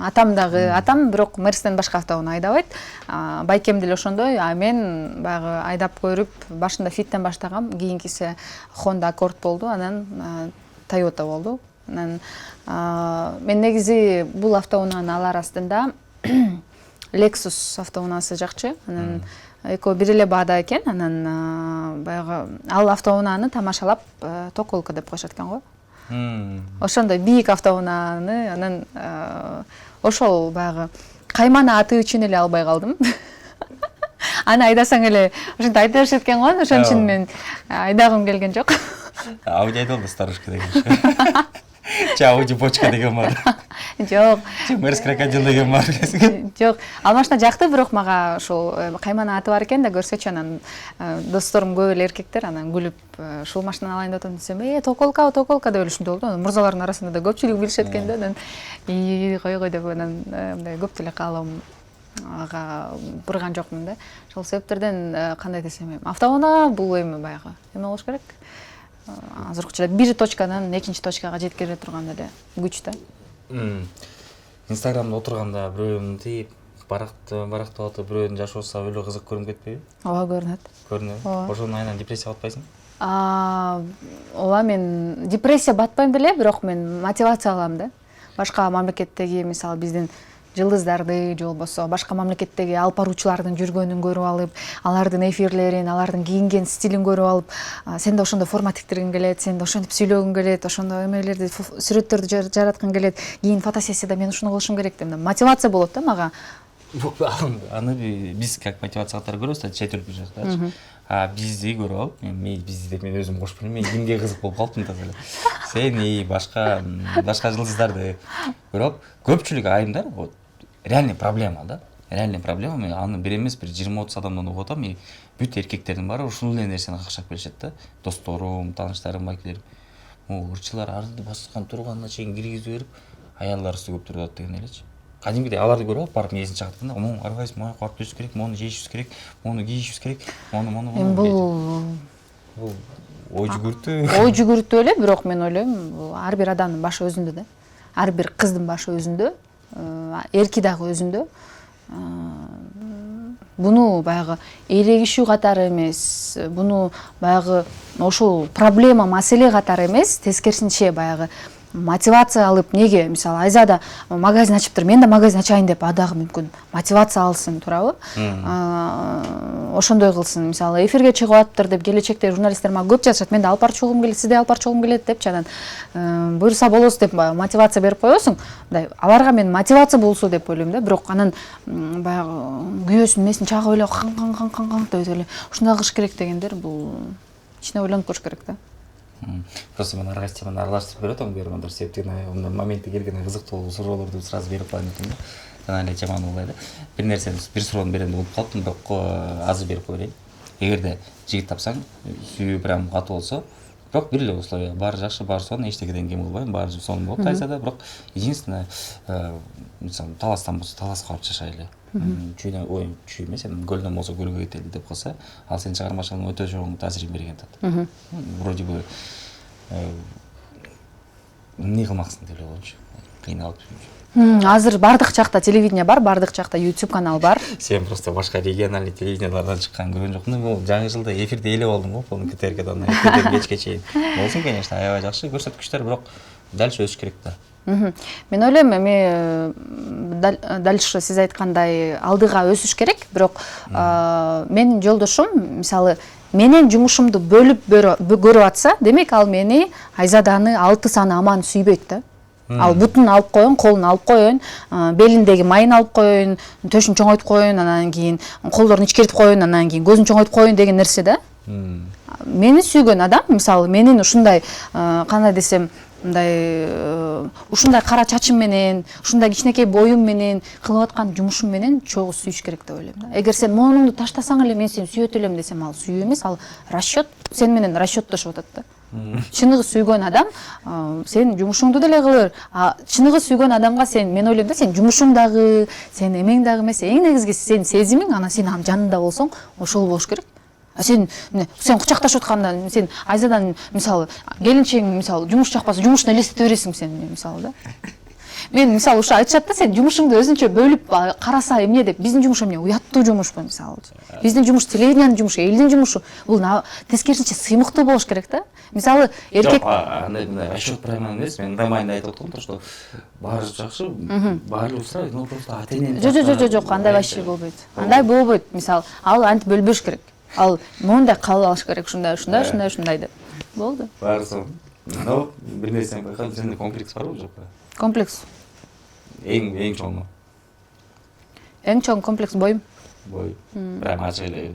атам дагы, атам бирок Мерстен башка автоуна айдабайт. Байкем деле ошондой, а мен баягы айдап көрүп, башында Фиттен баштагам, кийинкиси Honda Accord болду, анан Toyota болду. Анан мен негизи бул автоунааны алар астында Lexus автоунасы жакчы. Анан экөө бир эле баада экен, анан баягы ал автоунааны тамашалап токолка деп коюшат экен го. Ошондой бийик автоунааны, анан ошол баягы кайманы аты үчүн эле албай калдым. Аны айдасаң эле ошентип айда беришет экен го, ошон үчүн мен айдагым келген жок. Ауди айдалды старушка деген. Ауди бочка деген бар. Жок. Мерс крокодил деген бар. Жок. Ал машина жакты, бирок мага ошол кайманы аты бар экен да көрсөчү, анан досторум көп эле эркектер анан күлүп, ушул машинаны алайын деп атам десем, токолка деп өлүшүндө болду. Мырзалардын арасында да көпчүлүк билишет экен да, анан кой деп анан мындай көп деле каалам ага бурган жокмун да. Ошол себептерден кандай десем, автоунаа бул эми баягы эме болуш керек. Азыр учурда бир точкадан экинчи точкага жеткире турган эле күч да. Инстаграмда отурганда бирөөнүн тип барактап атып, бирөөнүн жашоосу өлө кызык көрүнүп кетпейби? Ооба, көрүнөт. Көрүнөт. Ошонун айынан депрессияга батпайсың? Ооба, мен депрессия батпайм деле, бирок мен мотивация алам да. Башка мамлекеттеги, мисалы биздин жылдыздарды же болбосо башка мамлекеттеги алып баруучулардын жүргөнүн көрүп алып, алардын эфирлерин, алардын кийинген стилин көрүп алып, сен да ошондой форма тиктиргиң келет, сен да ошентип сүйлөгүң келет, ошондой эмелерди, сүрөттөрдү жараткың келет, кийин фотосессияда мен ушуну кылышым керек деп мотивация болот да мага. Аны биз как мотивация катары көрөбүз да, чет өлкө жактачы. Бизди көрүп алып, мен бизди деп мен өзүм кошуп билем, мен кимге кызык болуп калыптым да эле. Сени башка жылдыздарды көрүп алып, көпчүлүк айымдар реальный проблема да. Реальный проблема. Мен аны бир эмес, бир 20-30 адамдан угуп атам. Бүт эркектердин баары ушул эле нерсени какшап келишет да. Досторум, тааныштарым, байкелерим. Урчулар арды баскан турганына чейин киргизип берип, аялдар үстү көп турат деген элечи. Кадимкидей аларды көрүп алып, барып несин чагыртканда, "Мону арбайсың, мону куап төшүш керек, мону жейишибиз керек, мону кийишибиз керек, мону." Эми бул ой жүгүртүү. Ой жүгүртүү эле, бирок мен ойлойм, бул ар бир адамдын башы өзүндө да. Ар бир кыздын башы өзүндө, эрки дагы өзүндө. Буну баягы элегишүү катары эмес, буну баягы ошол проблема, маселе катары эмес, тескерисинче баягы мотивация алып, неге мисалы Айзада магазин ачыптыр, мен да магазин ачайын деп адагы мүмкүн мотивация алсын, туурабы? Ошондой кылсын, мисалы эфирге чыгып атыптыр деп келечекте журналисттер мага көп жазышат, мен да алып барчу болгум келет, сизди алып барчу болгум келет депчи, анан буюрса болосу деп мотивация берип коесуң. Мындай аларга мен мотивация болсо деп ойлойм да, бирок анан баягы күйөөсүнүн несин чагып эле кан деп эле ушундай кылыш керек дегендер, бул ичине ойлонуп көрүш керек да. Просто мен аргайсы теманы аралаштырып берип атам бермандар, себептен мындай моменти келгенде кызыктуу суроолорду сразу берип коеюн деп да. Жана эле жаман болбой да. Бир нерсени, бир суроону берем деп болуп калыптым, бирок азыр берип коеюн. Эгерде жигит тапсаң, сүйүү прям катуу болсо, бирок бир эле условия, баары жакшы, баары сонун, эчтекеден кем кылбайм, баары сонун болот Айзада, бирок единственное, мисалы таластан болсо таласка барып жашайлы. Чүй эмес, көлдөн болсо көлгө кетели деп калса, ал сенин чыгармачылыгыңа өтө чоң таасирин берген атат. Вроде бы эмне кылмаксың деп эле болчу. Кыйналып жүрчү. Азыр бардык жакта телевидение бар, бардык жакта YouTube канал бар. Сен просто башка региональный телевидениялардан чыккан көргөн жокмун. Бул жаңы жылда эфирде эле болдум го, полный КТРКдан, эртеден кечке чейин. Болсун, конечно, аябай жакшы көрсөткүчтөр, бирок дальше өсүш керек да. Мен ойлойм эми дальше сиз айткандай алдыга өсүш керек, бирок менин жолдошум мисалы менен жумушумду бөлүп көрүп атса, демек ал мени Айзаданы 6 саны аман сүйбөйт да. Ал бутун алып коеюн, колун алып коеюн, белиндеги майын алып коеюн, төшүн чоңойтуп коеюн, анан кийин колдорун ичкертип коеюн, анан кийин көзүн чоңойтуп коеюн деген нерсе да. Мени сүйгөн адам, мисалы менин ушундай кандай десем, мындай ушундай кара чачым менен, ушундай кичинекей боюм менен кылып аткан жумушум менен чогуу сүйүш керек деп ойлойм да. Эгер сен моунуңду таштасаң эле мен сени сүйөт элем десем, ал сүйүү эмес, ал расчет, сен менен расчеттошуп атат да. Чыныгы сүйгөн адам сен жумушуңду деле кылыр. Чыныгы сүйгөн адамга мен ойлойм да, сен жумушуң дагы, сен эмең дагы эмес, эң негизгиси сен сезимиң, анан сен анын жанында болсоң, ошол болуш керек. Сен кучакташып атканда сен Айзадан мисалы келинчегиң мисалы жумуш жакпаса, жумушун элестете бересиң сен мисалы да. Мен мисалы ушу айтышат да, сен жумушуңду өзүнчө бөлүп караса эмне деп, биздин жумуш эмне, уяттуу жумушпу мисалы. Биздин жумуш телевидениянын жумушу, элдин жумушу, бул тескерисинче сыймыктуу болуш керек да. Мисалы эркек андай расчет правильно эмес, мен ындай айтып аткам, то что баары жакшы, баары устраивает, но просто ата-эне. Жок, андай вообще болбойт. Андай болбойт, мисалы, ал антип бөлбөш керек. Ал моундай кабыл алыш керек, ушундай деп. Болду. Баарысы. Но бир нерсени байкадым, сенде комплекс барбы, жокпу? Комплекс. Эң чоңу. Эң чоң комплекс боюм. Бой. Прям ачык эле.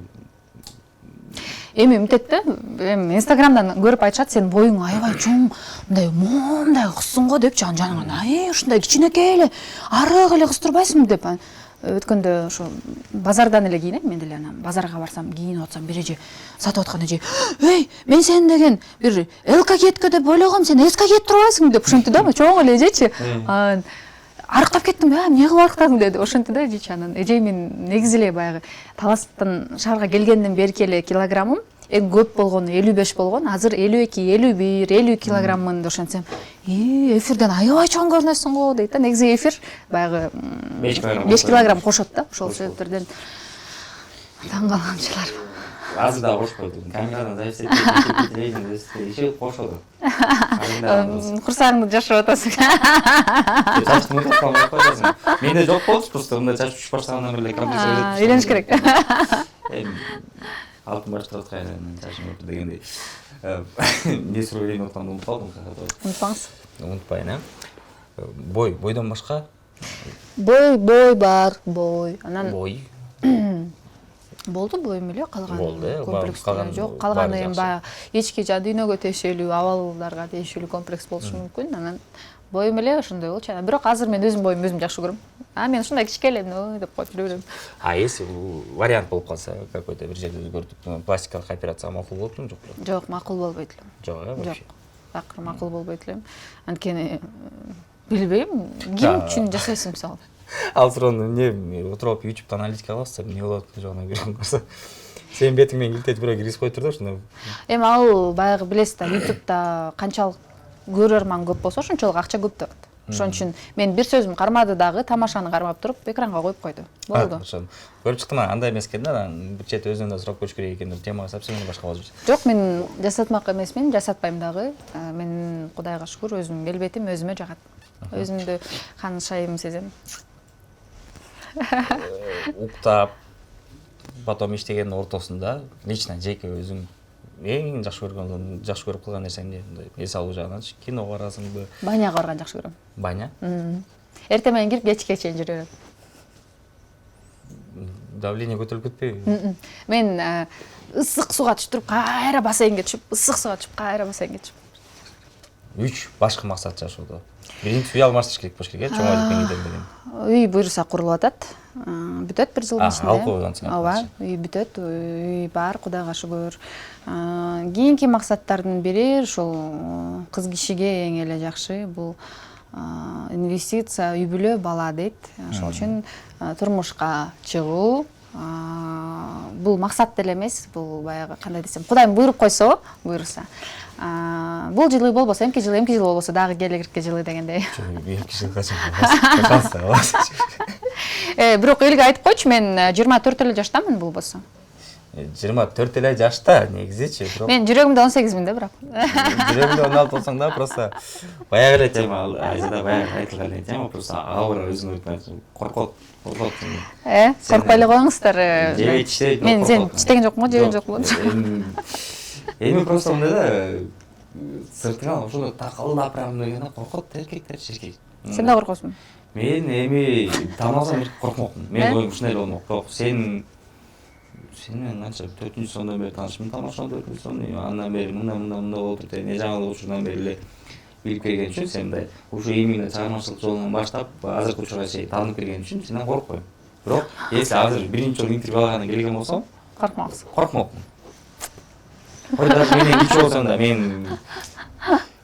Эми мынтет да, эми Инстаграмдан көрүп айтышат, сен боюң аябай чоң, мындай кызсың го депчи, жаныңан ушундай кичинекей эле, арык эле кыз турбайсыңбы деп. Өткөндө ошо базардан эле кийинем, мен деле анан базарга барсам, кийинип атсам, бир эже сатып аткан эже, "Эй, мен сени деген бир ЛК кетке деп ойлогом, сен СК кетип турбайсың" деп ошентти да, чоң эле эжечи. Арыктап кеттим, эмне кылып арыктадың деди, ошентти да эжечи. Анан эже мен негизи эле баягы Таластан шаарга келгенден берки эле килограммым эң көп болгону 55 болгон, азыр 52, 51, 52 килограммын деп ошентсем, эфирден аябай чоң көрүнөсүң го дейт да. Негизи эфир баягы 5 килограмм кошот да, ошол себептерден таң калганчылар. Азыр да кошпойт. Камерадан запись иши кошот. Курсагыңды жашырып атасың. Чачтын мынтап коесуң. Менде жок болчу, просто мындай чачып түшүп баштагандан бери комплекс Үйлөнүш керек. Алтын баштырат кайрадан чачым өтүп дегендей. Не суроону атканды унутуп калдым. Унутпаңыз. Унутпайын, бойдон башка? Бой бар, Анан Бой. Болду боюм эле, калган комплекс жок. Калган Калганы эми баягы эчки дүйнөгө тиешелүү, абалдарга тиешелүү комплекс болушу мүмкүн. Анан боюм эле ошондой болчу. Бирок азыр мен өзүм боюмду өзүм жакшы көрөм. Мен ушундай кичкелем деп коюп жүрө берем. Если вариант болуп калса, какой-то бир жерде өзгөртүп, пластикалык операция макул болот эле жокпу? Жок, макул болбойт эле. Жок, вообще. Такыр макул болбойт эле. Анткени билбейм, ким үчүн жасайсың мисалы? Ал суроону эмне отуруп YouTube'дан аналитика кыласыз, эмне болот жогуна көргөн көрсө. Сен бетиң менен килтетип бирөө киргизип коюп тур да ушундай. Эми ал баягы билесиз да, YouTube'да канчалык көрөрман көп болсо ошончолук акча көп деп атат. Ошон үчүн мен бир сөзүм кармады дагы, тамашаны кармап туруп экранга коюп койду. Болду. Көрүп чыктым, андай эмес экен да, бир чет өзүнөн да сурап көрүш керек экен деп темага совсем башка болуп жүрдү. Жок, мен жасатмак эмесмин, жасатпайм дагы. Мен Кудайга шүгүр, өзүм келбетим өзүмө жагат. Өзүмдү кан шайым сезем. Уктап, потом иштеген ортосунда лично жеке өзүң эң жакшы көрүп калган нерсең эмне? Эс алуу жагынан кино карасыңбы? Баняга барган жакшы көрөм. Баня? Эртең менен кирип кечке чейин жүрө берем. Давление көтөрүлүп кетпейби? Мен ысык суга түшүп, кайра бассейнге түшүп, ысык суга түшүп, кайра бассейнге түшүп. 3 башкы максат жашоодо. Биринчи үй алмаштырыш керек болуш керек, чоңойлук менен деген. Үй буюрса курулуп атат. Бүтөт бир жылдын ичинде. Ооба, үй бүтөт, үй бар, Кудайга шүгүр. Кийинки максаттардын бири ушул кыз кишиге эң эле жакшы бул инвестиция, үй бүлө, бала дейт. Ошол үчүн турмушка чыгуу. Бул максат деле эмес, бул баягы кандай десем, Кудайым буйруп койсо, буйруса. Бул жылы болбосо, эмки жыл болбосо дагы келегирки жылы дегендей. Эмки жылга чыккан. Бирок элге айтып койчу, мен 24 эле жаштамын болбосо. 24 эле жашта негизичи, бирок Мен жүрөгүмдө 18 да бирок. жүрөгүндө 16 болсоң да просто баягы эле тема, айзада баягы айтылган эле тема, просто албыр өзүңөр коркот. Коркпой эле коюңуздар. Жебей тиштейт. Мен сен тиштеген жокмун, жеген жокмун. Эми просто мындай да сыртынан ошондой такылдап прям дегенде коркот эркектер, эркек. Сен да коркосуң? Мен эми тааныбасам коркмокмун. Мен оюм ушундай эле болмок. Бирок сен менен канча 4-сындан бери таанышмын, тамашалап 4-сын, андан бери мындай болуп турду, эмне жаңылык учурунан бери эле билип келген үчүн сен мындай ушу эмиңде чыгармачылык жолунан баштап азыркы учурга чейин таанып келген үчүн сенден коркпойм. Бирок если азыр биринчи жолу интервью алгандан келген болсом, коркмокмун. Ой, даже менен кичүү болсоң да мен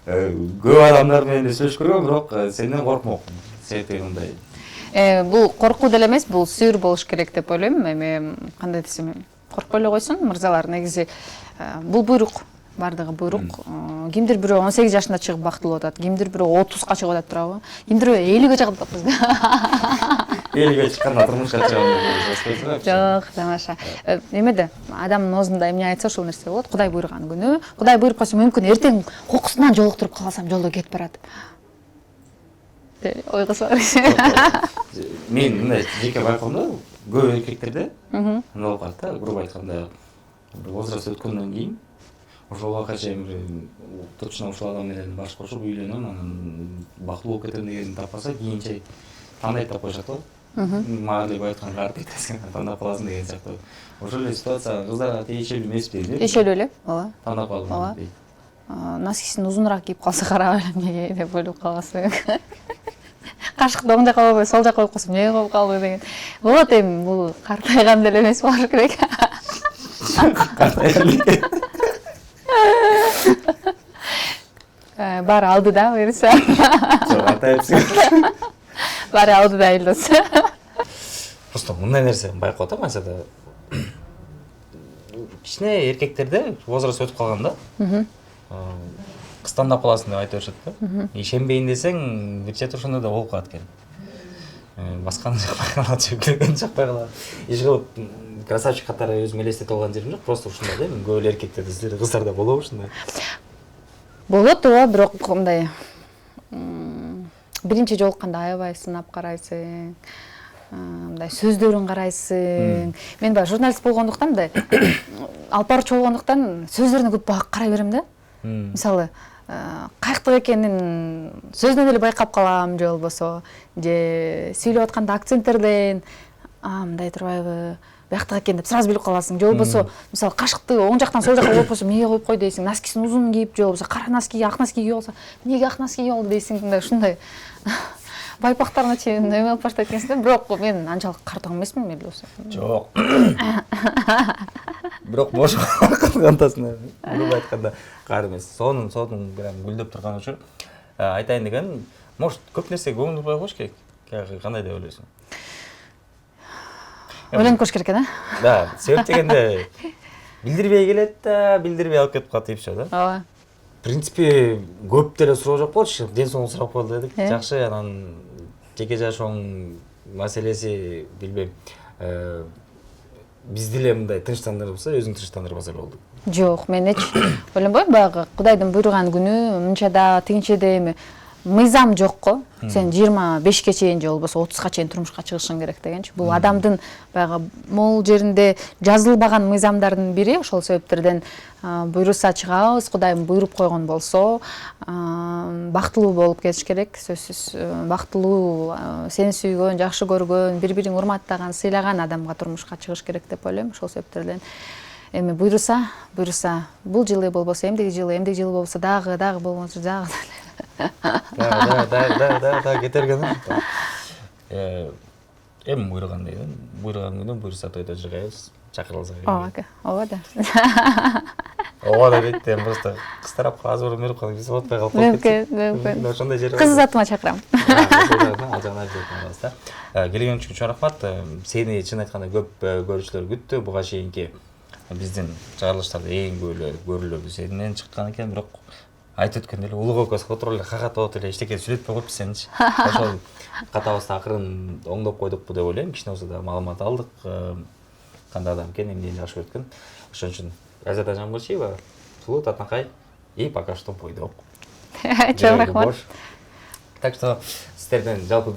көп адамдар менен сүйлөшүп көргөм, бирок сенден коркмокмун. Себеби мындай. Бул коркуу деле эмес, бул сүйүр болуш керек деп ойлойм. Эми кандай десем, коркпой эле койсун мырзалар, негизи бул буйрук. Бардыгы буйрук. Кимдир бирөө 18 жашында чыгып бактылуу атат, кимдир бирөө 30га чыгып атат турабы? Кимдир 50ге чыгып атат. 50ге чыкканда турмушка чыгам. Жок, тамаша. Эмеде адамдын оозунда эмне айтса ошол нерсе болот. Кудай буйруган күнү, Кудай буйруп койсо мүмкүн эртең кокусунан жолуктуруп калсам, жолдо кетип барат. Ойго салар. Мен мындай жеке байкоомдо көп эркектерде мындай болуп калат да, грубо айтканда, возраст өткөндөн кийин ошол убакка чейин точно ушул адам менен баш кошуп үйлөнөм, анан бактылуу болуп кетем дегенди таппаса, кийинче тандайт деп коюшат го. Мага деп айткан карт айтасың, тандап каласың деген сыяктуу. Ошол эле ситуация кыздарга тиешелүү эмеспи дейт. Тиешелүү эле, ооба. Тандап калдым дейт. Носкисин узунураак кийип калса карап эле деп ойлоп каласың. Кашыкты оң жака койбой, сол жака коюп койсом, эмне болуп калды деген. Болот эми, бул картайган деле эмес болуш керек. Баары алдыда буюрса. Жок, атайбыз. Баары алдыда Элдос. Просто мындай нерсе байкап атам, айсада. Кичине эркектерде возраст өтүп калганда, кыз тандап каласың деп айта беришет да. Ишенбейин десең, бир чети ошондой да болуп калат экен. Басканы жакпай калат, жүгүргөн жакпай калат. Иш кылып красавчик катары өзүм элестетип алган жерим жок, просто ушундай да, көп эле эркектерде, сиздерде кыздарда болобу ушундай? Болот, ооба, бирок мындай биринчи жолукканда аябай сынап карайсың. Мындай сөздөрүн карайсың. Мен баягы журналист болгондуктан мындай алып баруучу болгондуктан сөздөрүнө көп карай берем да. Мисалы, каяктык экенин сөзүнөн эле байкап калам, же болбосо, же сүйлөп атканда акценттерден, мындай турбайбы, бияктык экен деп сразу билип каласың. Же болбосо, мисалы, кашыкты оң жактан сол жакка коюп койсо, эмнеге коюп кой дейсиң, носкисин узун кийип, же болбосо кара носки, ак носки кийип алса, эмнеге ак носки кийип алды дейсиң, мындай ушундай байпактарына чейин эме алып баштайт экенсиң. Бирок мен анчалык картаң эмесмин, Элдос. Жок. Бирок бош кантасына, грубо айтканда, кар эмес. Сонун прям гүлдөп турган учур. Айтайын деген, может, көп нерсе көңүл бурбай коюш керек. Кандай деп ойлойсуң? Ойлонуп көрүш керек экен, Да, себеп дегенде билдирбей келет да, билдирбей алып кетип калат дейпчи да. Ооба. В принципе, көп деле суроо жок болчу. Ден соолук сурап коелу дедик. Жакшы, анан жеке жашооң маселеси билбейм. Бизди эле мындай тынчтандырбаса, өзүң тынчтандырбаса болду. Жок, мен эч ойлонбойм, баягы Кудайдын буйруган күнү мынчада, тигинчеде эми мыйзам жок го. Сен 25ке чейин же болбосо 30га чейин турмушка чыгышың керек дегенчи. Бул адамдын баягы могул жеринде жазылбаган мыйзамдардын бири. Ошол себептерден буйруса чыгабыз, Кудайым буйруп койгон болсо, бактылуу болуп кетиш керек. Сөзсүз бактылуу, сени сүйгөн, жакшы көргөн, бири-бирин урматтаган, сыйлаган адамга турмушка чыгыш керек деп ойлойм. Ошол себептерден эми буйруса, бул жылы болбосо эмдиги жылы болбосо дагы болбосо дагы. Да, кетерген. Эми буйруган деген, буйруган күнү буйруса тойдо жыгайбыз, чакырылса. Ооба да. Ооба да дейт, просто кыз тарапка аз бир берип калып, биз отпай калып Мүмкүн. Ошондой жер. Кыз затыма чакырам. Келген үчүн чоң рахмат. Сени чын айтканда көп көрүүчүлөр күттү. Буга чейинки биздин чыгарылыштарда эң көрүлөрү сенен чыккан экен, бирок айтып өткөндөй эле улуу көкөс отуруп эле кагатып эле эчтеке сүйлөтпөй коюппуз сеничи. Ошол катабызды акырын оңдоп койдукпу деп ойлойм. Кичине болсо да маалымат алдык. кандай адам экен, эмнени жакшы көрөт экен. Ошон үчүн Айзада Жамгырчиева, Сулуу Татнакай и пока что бойдок. Чоң рахмат. Так что сіздерден жалпы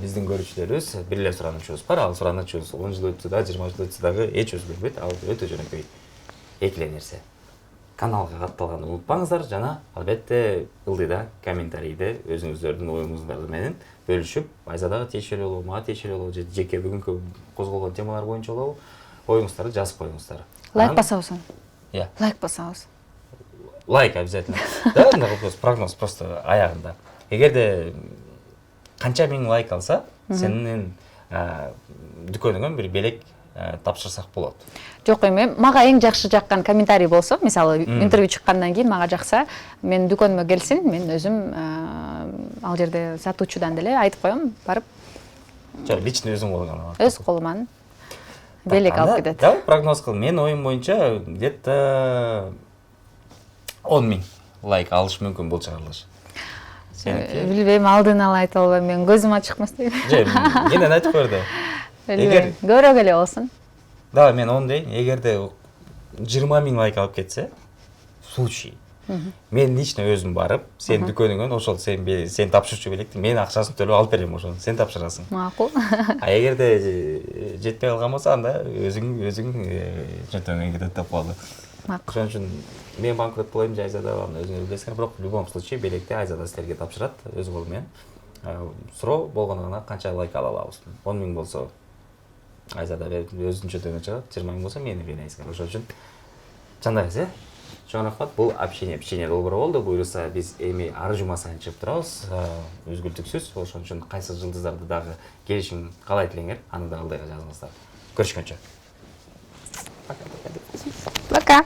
биздин көрүүчүлөрүбүз бир эле суранычыбыз бар. Ал суранычыбыз 10 жыл өтсө да, 20 жыл өтсө дагы эч өзгөрбөйт. Ал өтө жөнөкөй. Эки эле нерсе. Каналга катталганды унутпаңыздар жана албетте ылдыйда комментарийде өзүңүздөрдүн оюңуздарды менен бөлүшүп, Айзадага тиешелүү болобу, мага тиешелүү болобу, же жеке бүгүнкү козголгон темалар боюнча болобу, оюңуздарды жазып коюңуздар. Лайк басабыз. Иә. Лайк басабыз. Лайк обязательно. Да, прогноз просто аягында. Эгерде канча миң лайк алса, сенин дүкөнүңө бир белек тапшырсак болот. Жок, эми мага эң жакшы жаккан комментарий болсо, мисалы интервью чыккандан кийин мага жакса, мен дүкөнүмө келсин, мен өзүм ал жерде сатуучудан деле айтып коем, барып Лично өзүң болгон. өз колуман белек алып кетет. Да, прогноз кыл. Мен оюм боюнча где-то 10 миң лайк алыш мүмкүн бул чыгарылыш. Билбейм, алдын ала айта албайм, мен көзүм ачык эмес дейм. Же, кенен айтып койду. Билбейм, көбүрөөк эле болсун. Да, мен 10 дейм. Эгерде 20 миң лайк алып кетсе, случай. Мен лично өзүм барып, сен дүкөнүңөн ошол сен тапшырчу белекти мен акчасын төлөп алып берем ошону. Сен тапшырасың. Макул. А эгерде жетпей калган болсо, анда өзүң жөнтөңө кетет деп калды. Ошон үчүн мен банкрот болойм, же Айзада аны өзүңөр билесиңер, бирок в любом случае белекти Айзада силерге тапшырат өз колу менен. Суроо болгону гана канча лайк ала алабыз. 10 миң болсо Айзада өзүнүн жөнтөңө чыгат, 20 миң болсо мени бересиңер. Ошон үчүн чындап эле чоң рахмат. Бул общение долбоор болду. Буюрса биз эми ар жума сайын чыгып турабыз, үзгүлтүксүз. Ошон үчүн кайсы жылдыздарды дагы келишин каалайт элеңер, аны да алдыга жазыңыздар. Көрүшкөнчө. Пока. Пока.